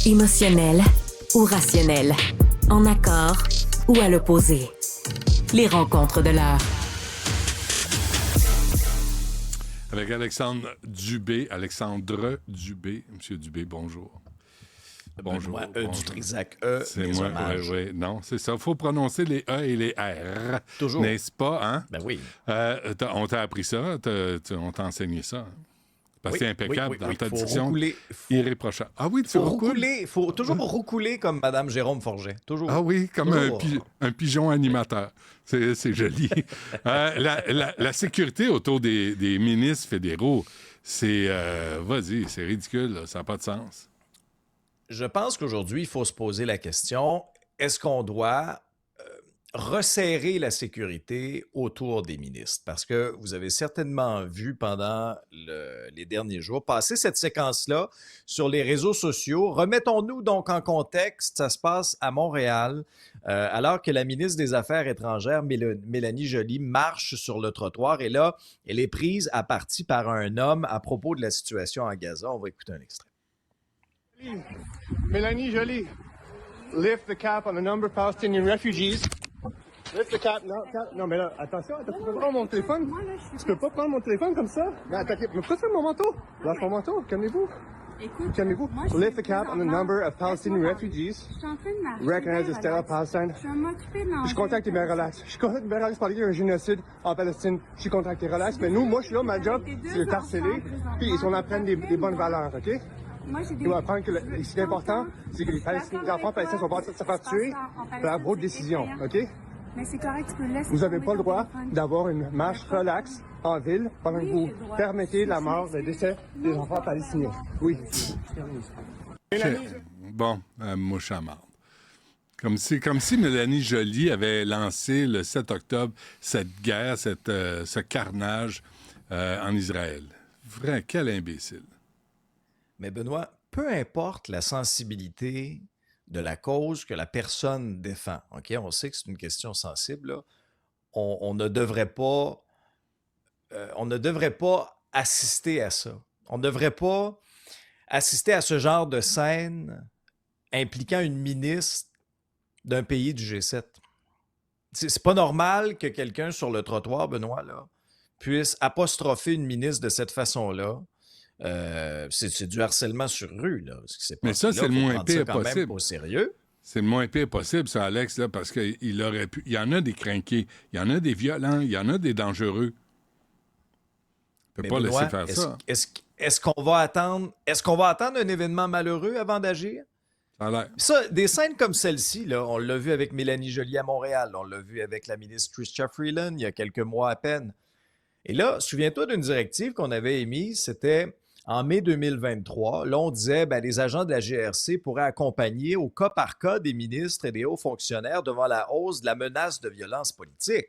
Émotionnel ou rationnel, en accord ou à l'opposé. Les rencontres de l'heure. Avec Alexandre Dubé. Monsieur Dubé, bonjour. Bonjour. Du Trisac. C'est moi, oui. Non, c'est ça. Il faut prononcer les E et les R. Toujours. N'est-ce pas, hein? Ben oui. On t'a appris ça? On t'a enseigné ça? Parce que c'est impeccable dans ta diction. Irréprochable. Ah oui, tu roucoules? Il faut toujours roucouler comme Mme Jérôme Forget. Toujours. Ah oui, comme toujours. un pigeon animateur. C'est joli. La sécurité autour des ministres fédéraux, c'est... vas-y, c'est ridicule, là, ça n'a pas de sens. Je pense qu'aujourd'hui, il faut se poser la question, est-ce qu'on doit resserrer la sécurité autour des ministres? Parce que vous avez certainement vu pendant les derniers jours passer cette séquence-là sur les réseaux sociaux. Remettons-nous donc en contexte, ça se passe à Montréal, alors que la ministre des Affaires étrangères, Mélanie Joly, marche sur le trottoir et là, elle est prise à partie par un homme à propos de la situation à Gaza. On va écouter un extrait. Mélanie Joly, lift the cap on the number of Palestinian refugees. Lift the cap. Non, mais là, attention, tu peux pas prendre mon téléphone. Tu peux pas prendre mon téléphone comme ça. Mais attaquez. Mais pourquoi c'est mon manteau? Lâche mon manteau, calmez-vous. Écoute, calmez-vous. Lift the cap on the number of Palestinian refugees. Je suis en train de marcher. Recognize the state of Palestine. Je vais m'occuper de l'enjeu. Je suis content que tu es bien relax. Je suis content que tu es bien relax par qu'il y a un génocide en Palestine. Je suis content que tu es relax. Mais nous, moi, je suis là, ma job, c'est de harceler. Puis ils sont apprendre des bonnes valeurs, OK? Moi, j'ai des... Il faut apprendre que ce qui est important, c'est que les enfants palestiniens sont pas se faire tuer par vos décisions, OK? Mais c'est correct, tu peux laisser. Vous n'avez pas le droit d'avoir une marche relaxe en ville pendant que vous permettez la mort, le décès des enfants palestiniens. Oui. Bon, mouche à marde. Comme si Mélanie Joly avait lancé le 7 octobre cette guerre, ce carnage en Israël. Vrai, quel imbécile. Mais Benoît, peu importe la sensibilité de la cause que la personne défend, OK? On sait que c'est une question sensible, là. On ne devrait pas assister à ça. On ne devrait pas assister à ce genre de scène impliquant une ministre d'un pays du G7. C'est pas normal que quelqu'un sur le trottoir, Benoît, là, puisse apostropher une ministre de cette façon-là. C'est du harcèlement sur rue, là. Ce qui s'est passé. Mais ça, c'est le moins pire possible. Même au sérieux. C'est le moins pire possible, ça, Alex, là, parce qu'il aurait pu... Il y en a des crinqués, il y en a des violents, il y en a des dangereux. On ne peut pas Benoît, laisser faire ça. Est-ce qu'on va attendre un événement malheureux avant d'agir? Ça a l'air. Ça, des scènes comme celle-ci, là, on l'a vu avec Mélanie Joly à Montréal, on l'a vu avec la ministre Chrystia Freeland il y a quelques mois à peine. Et là, souviens-toi d'une directive qu'on avait émise, c'était en mai 2023. Là, on disait que les agents de la GRC pourraient accompagner au cas par cas des ministres et des hauts fonctionnaires devant la hausse de la menace de violence politique.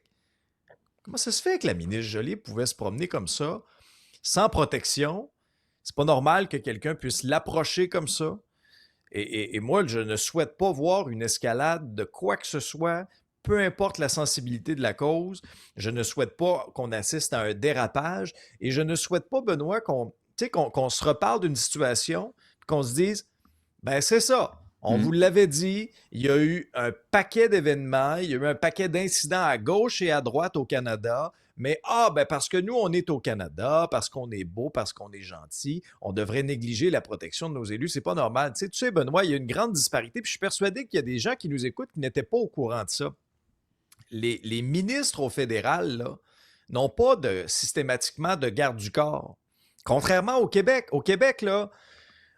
Comment ça se fait que la ministre Joly pouvait se promener comme ça, sans protection? C'est pas normal que quelqu'un puisse l'approcher comme ça. Et moi, je ne souhaite pas voir une escalade de quoi que ce soit, peu importe la sensibilité de la cause. Je ne souhaite pas qu'on assiste à un dérapage et je ne souhaite pas, Benoît, qu'on se reparle d'une situation, qu'on se dise, c'est ça, on vous l'avait dit, il y a eu un paquet d'événements, il y a eu un paquet d'incidents à gauche et à droite au Canada, mais parce que nous, on est au Canada, parce qu'on est beau, parce qu'on est gentil, on devrait négliger la protection de nos élus, c'est pas normal. Tu sais, Benoît, il y a une grande disparité, puis je suis persuadé qu'il y a des gens qui nous écoutent qui n'étaient pas au courant de ça. Les ministres au fédéral, là, n'ont pas systématiquement de garde du corps. Contrairement au Québec. Au Québec, là,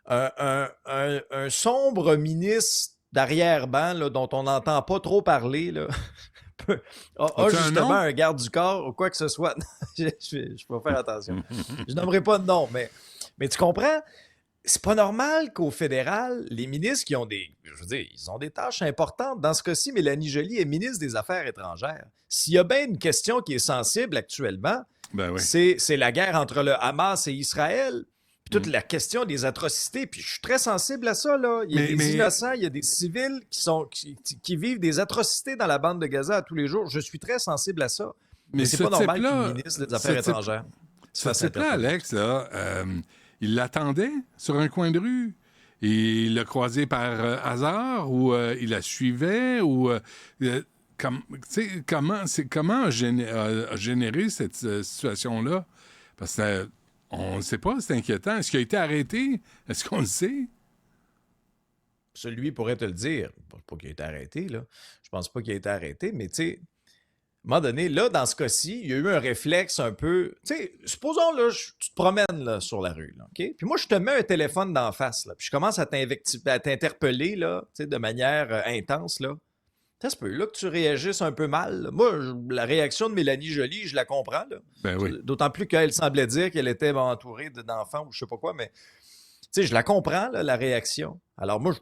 un sombre ministre d'arrière-ban là, dont on n'entend pas trop parler là, a justement un garde du corps ou quoi que ce soit. Je peux faire attention. Je nommerai pas de nom, mais tu comprends? C'est pas normal qu'au fédéral, les ministres qui ont ils ont des tâches importantes. Dans ce cas-ci, Mélanie Joly est ministre des Affaires étrangères. S'il y a bien une question qui est sensible actuellement, c'est la guerre entre le Hamas et Israël. Puis toute la question des atrocités. Puis je suis très sensible à ça, là. Il y a des innocents, il y a des civils qui vivent des atrocités dans la bande de Gaza à tous les jours. Je suis très sensible à ça. Mais c'est pas normal qu'une ministre des Affaires étrangères se fasse. Ce type-là, Alex, là, il l'attendait sur un coin de rue. Il l'a croisée par hasard ou il la suivait ou... comment a généré cette situation-là? Parce que on ne sait pas, c'est inquiétant. Est-ce qu'il a été arrêté? Est-ce qu'on le sait? Celui pourrait te le dire. Pas qu'il a été arrêté, là. Je pense pas qu'il a été arrêté, mais tu sais, à un moment donné, là, dans ce cas-ci, il y a eu un réflexe un peu... Tu sais, supposons, là, tu te promènes là, sur la rue, là, OK? Puis moi, je te mets un téléphone d'en face, là, puis je commence à t'interpeller, là, tu sais, de manière intense, là. Ça se peut, là, que tu réagisses un peu mal. Là. Moi, la réaction de Mélanie Joly, je la comprends, là. Ben oui. D'autant plus qu'elle semblait dire qu'elle était entourée d'enfants ou je sais pas quoi, mais... Tu sais, je la comprends, là, la réaction. Alors moi,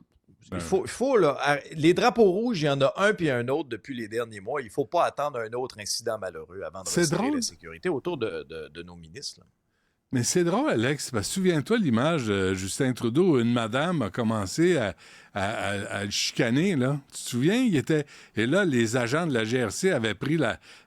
il faut là, les drapeaux rouges, il y en a un puis un autre depuis les derniers mois. Il ne faut pas attendre un autre incident malheureux avant de restaurer la sécurité autour de nos ministres. Là. Mais c'est drôle, Alex, parce que souviens-toi l'image de Justin Trudeau, une madame a commencé à le chicaner, là. Tu te souviens? Il était... Et là, les agents de la GRC avaient pris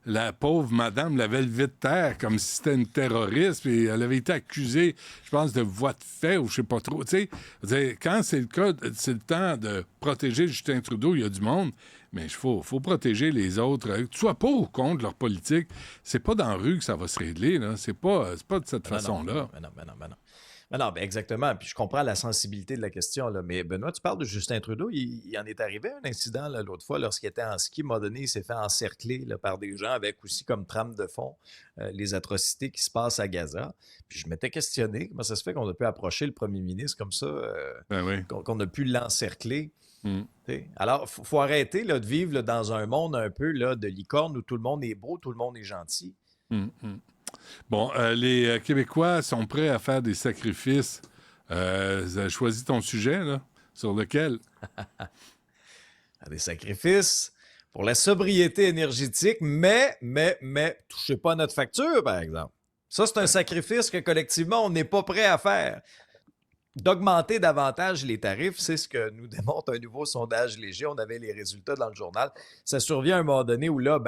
la pauvre madame, l'avaient levée de terre comme si c'était une terroriste, puis elle avait été accusée, je pense, de voie de fait ou je sais pas trop. Tu sais, quand c'est le cas, c'est le temps de protéger Justin Trudeau, il y a du monde, mais il faut protéger les autres. Que tu sois pour ou contre leur politique, c'est pas dans la rue que ça va se régler, là. C'est pas de cette façon-là. Non, exactement. Puis je comprends la sensibilité de la question, là. Mais Benoît, tu parles de Justin Trudeau. Il en est arrivé un incident là, l'autre fois lorsqu'il était en ski. À un moment donné, il s'est fait encercler là, par des gens avec aussi comme trame de fond les atrocités qui se passent à Gaza. Puis je m'étais questionné comment ça se fait qu'on a pu approcher le premier ministre comme ça, qu'on a pu l'encercler. Alors, il faut arrêter là, de vivre là, dans un monde un peu là, de licorne où tout le monde est beau, tout le monde est gentil. Bon, les Québécois sont prêts à faire des sacrifices. Choisis ton sujet, là, sur lequel? Des sacrifices pour la sobriété énergétique, mais touchez pas à notre facture, par exemple. Ça, c'est un sacrifice que collectivement, on n'est pas prêt à faire. D'augmenter davantage les tarifs, c'est ce que nous démontre un nouveau sondage léger. On avait les résultats dans le journal. Ça survient à un moment donné où là,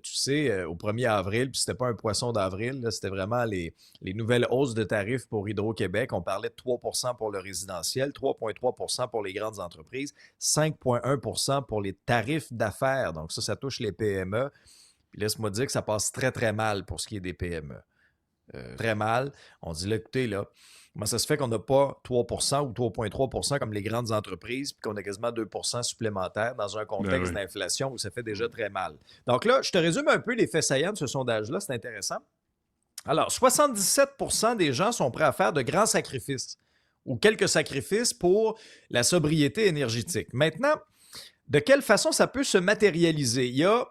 tu sais, au 1er avril, puis c'était pas un poisson d'avril, là, c'était vraiment les nouvelles hausses de tarifs pour Hydro-Québec. On parlait de 3 % pour le résidentiel, 3,3 % pour les grandes entreprises, 5,1 % pour les tarifs d'affaires. Donc ça touche les PME. Puis laisse-moi dire que ça passe très, très mal pour ce qui est des PME. Très mal. On dit là, écoutez, là, comment ça se fait qu'on n'a pas 3 % ou 3,3 % comme les grandes entreprises, puis qu'on a quasiment 2 % supplémentaires dans un contexte d'inflation où ça fait déjà très mal. Donc là, je te résume un peu les faits saillants de ce sondage-là, c'est intéressant. Alors, 77 % des gens sont prêts à faire de grands sacrifices ou quelques sacrifices pour la sobriété énergétique. Maintenant, de quelle façon ça peut se matérialiser? Il y a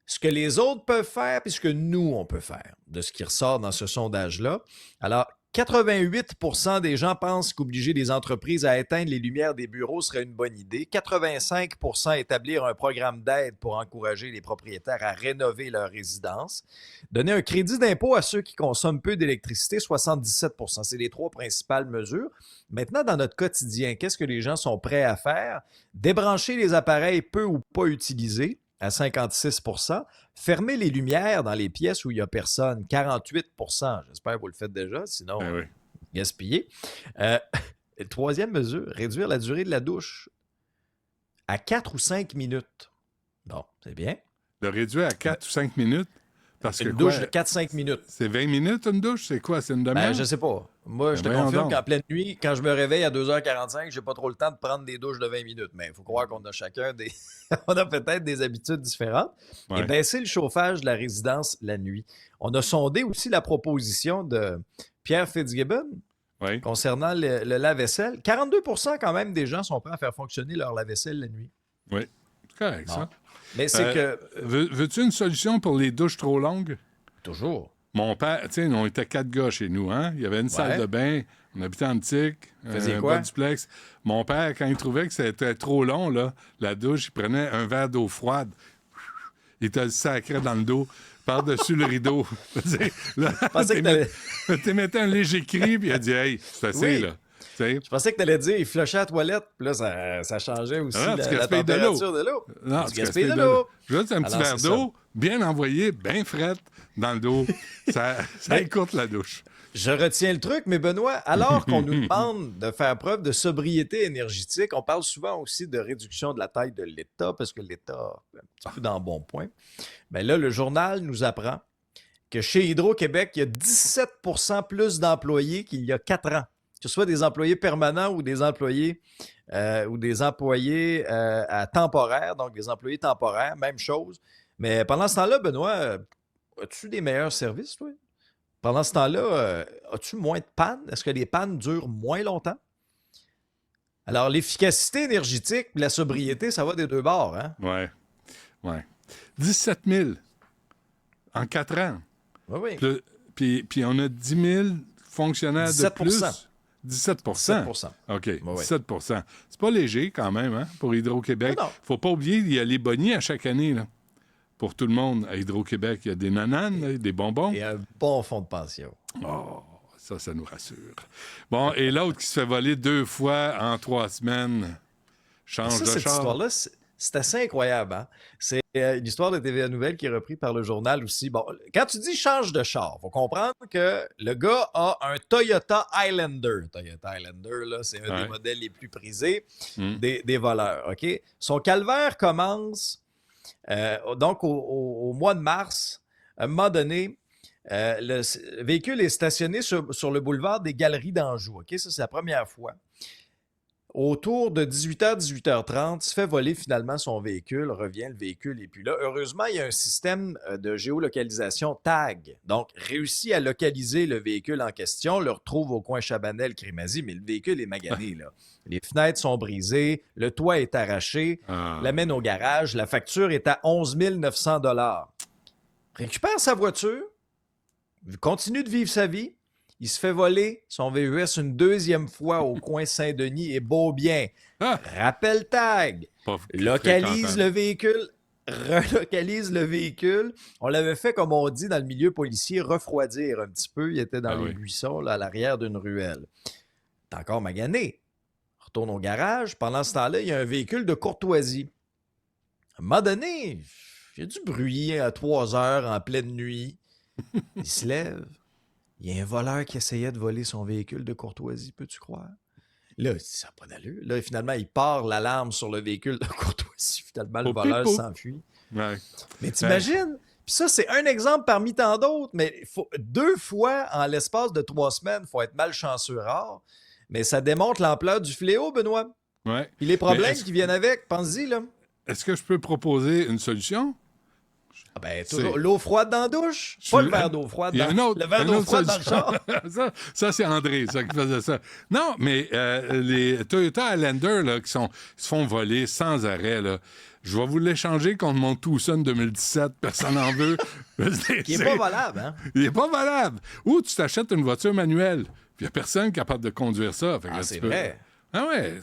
ce que les autres peuvent faire puis ce que nous, on peut faire, de ce qui ressort dans ce sondage-là. Alors, 88 % des gens pensent qu'obliger les entreprises à éteindre les lumières des bureaux serait une bonne idée. 85 % établir un programme d'aide pour encourager les propriétaires à rénover leur résidence. Donner un crédit d'impôt à ceux qui consomment peu d'électricité, 77 %. C'est les 3 principales mesures. Maintenant, dans notre quotidien, qu'est-ce que les gens sont prêts à faire? Débrancher les appareils peu ou pas utilisés, à 56 %. Fermer les lumières dans les pièces où il n'y a personne, 48 %. J'espère que vous le faites déjà, sinon, gaspillez. Troisième mesure, réduire la durée de la douche à 4 ou 5 minutes. Bon, c'est bien. Le réduire à 4 ou 5 minutes? Parce une que douche de 4-5 minutes. C'est 20 minutes une douche? C'est quoi? C'est une demi-heure? Je sais pas. Moi, je te confirme qu'en pleine nuit, quand je me réveille à 2h45, j'ai pas trop le temps de prendre des douches de 20 minutes. Mais il faut croire qu'on a chacun des... on a peut-être des habitudes différentes. Et baisser le chauffage de la résidence la nuit. On a sondé aussi la proposition de Pierre Fitzgibbon concernant le lave-vaisselle. 42 % quand même des gens sont prêts à faire fonctionner leur lave-vaisselle la nuit. Oui, c'est correct, ça. Mais c'est que... Veux-tu une solution pour les douches trop longues? Toujours. Mon père, tu sais, on était 4 gars chez nous, hein? Il y avait une salle de bain, on habitait en Antique, un bas duplex. Mon père, quand il trouvait que c'était trop long, là, la douche, il prenait un verre d'eau froide, il te le sacrait dans le dos, par-dessus le rideau. Tu mettais un léger cri, puis il a dit « Hey, c'est assez, là. » Je pensais que tu allais dire il flushait à la toilette, puis là, ça changeait aussi la température de l'eau. Non, tu gaspilles de l'eau. Juste un petit verre d'eau, bien envoyé, bien frette dans le dos. Ça écourte la douche. Je retiens le truc, mais Benoît, alors qu'on nous demande de faire preuve de sobriété énergétique, on parle souvent aussi de réduction de la taille de l'État, parce que l'État est un petit peu dans le bon point. Bien là, le journal nous apprend que chez Hydro-Québec, il y a 17% plus d'employés qu'il y a 4 ans. Que ce soit des employés permanents ou des employés à temporaire, donc des employés temporaires, même chose. Mais pendant ce temps-là, Benoît, as-tu des meilleurs services, toi? Pendant ce temps-là, as-tu moins de pannes? Est-ce que les pannes durent moins longtemps? Alors, l'efficacité énergétique, la sobriété, ça va des deux bords, hein? Ouais. 17 000 en 4 ans. Oui. Puis on a 10 000 fonctionnaires 17%. de plus. 17 17%. OK, Oui. 17 C'est pas léger quand même, hein, pour Hydro-Québec. Non. Faut pas oublier, il y a les bonnets à chaque année, là. Pour tout le monde, à Hydro-Québec, il y a des nananes, là, des bonbons. Et un bon fonds de pension. Oh, ça nous rassure. Bon, et l'autre qui se fait voler 2 fois en 3 semaines, change de Cette char. histoire-là, c'est assez incroyable. Hein? C'est une histoire de TVA Nouvelle qui est reprise par le journal aussi. Bon, quand tu dis change de char, il faut comprendre que le gars a un Toyota Highlander. Toyota Highlander, là, c'est un des modèles les plus prisés des voleurs. OK? Son calvaire commence donc au mois de mars. À un moment donné, le véhicule est stationné sur le boulevard des Galeries d'Anjou. OK? Ça, c'est la première fois. Autour de 18h, 18h30, il se fait voler finalement son véhicule, revient, le véhicule et puis là. Heureusement, il y a un système de géolocalisation TAG. Donc, réussit à localiser le véhicule en question, le retrouve au coin Chabanel-Crémazie, mais le véhicule est magané, là. Les fenêtres sont brisées, le toit est arraché, l'amène au garage, la facture est à 11 900 $. Récupère sa voiture, continue de vivre sa vie. Il se fait voler son VUS une deuxième fois au coin Saint-Denis et Beaubien. Rappelle TAG. Localise le véhicule. Relocalise le véhicule. On l'avait fait, comme on dit dans le milieu policier, refroidir un petit peu. Il était dans les buissons, là, à l'arrière d'une ruelle. T'es encore magané. Retourne au garage. Pendant ce temps-là, il y a un véhicule de courtoisie. À un moment donné, il y a du bruit à 3 heures en pleine nuit. Il se lève. Il y a un voleur qui essayait de voler son véhicule de courtoisie, peux-tu croire? Là, ça n'a pas d'allure. Là, finalement, il part l'alarme sur le véhicule de courtoisie. Finalement, le voleur s'enfuit. Ouais. Mais t'imagines? Puis ça, c'est un exemple parmi tant d'autres. Mais 2 fois en l'espace de 3 semaines, il faut être malchanceux rare. Mais ça démontre l'ampleur du fléau, Benoît. Ouais. Puis les problèmes qui viennent avec, pense-y, là. Est-ce que je peux proposer une solution? Ah ben, toujours l'eau froide dans la douche. Pas le verre d'eau froide dans le verre d'eau froide dans le char. ça, c'est André, ça, qui faisait ça. Non, mais les Toyota Highlander là, qui se font voler sans arrêt, là, je vais vous l'échanger contre mon Tucson 2017. Personne n'en veut. Qui n'est pas valable, hein? Il n'est pas valable. Ou tu t'achètes une voiture manuelle. Puis il n'y a personne capable de conduire ça. Fait que c'est vrai. Ah ouais.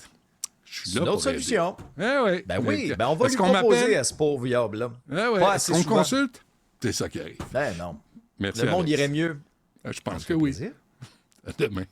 C'est une autre solution. Ouais. Ben oui, on va lui proposer à ce pauvre viable-là. Est-ce qu'on consulte? C'est ça qui arrive. Ben non. Merci, le monde Alex. irait mieux. Je pense que oui. Plaisir. À demain.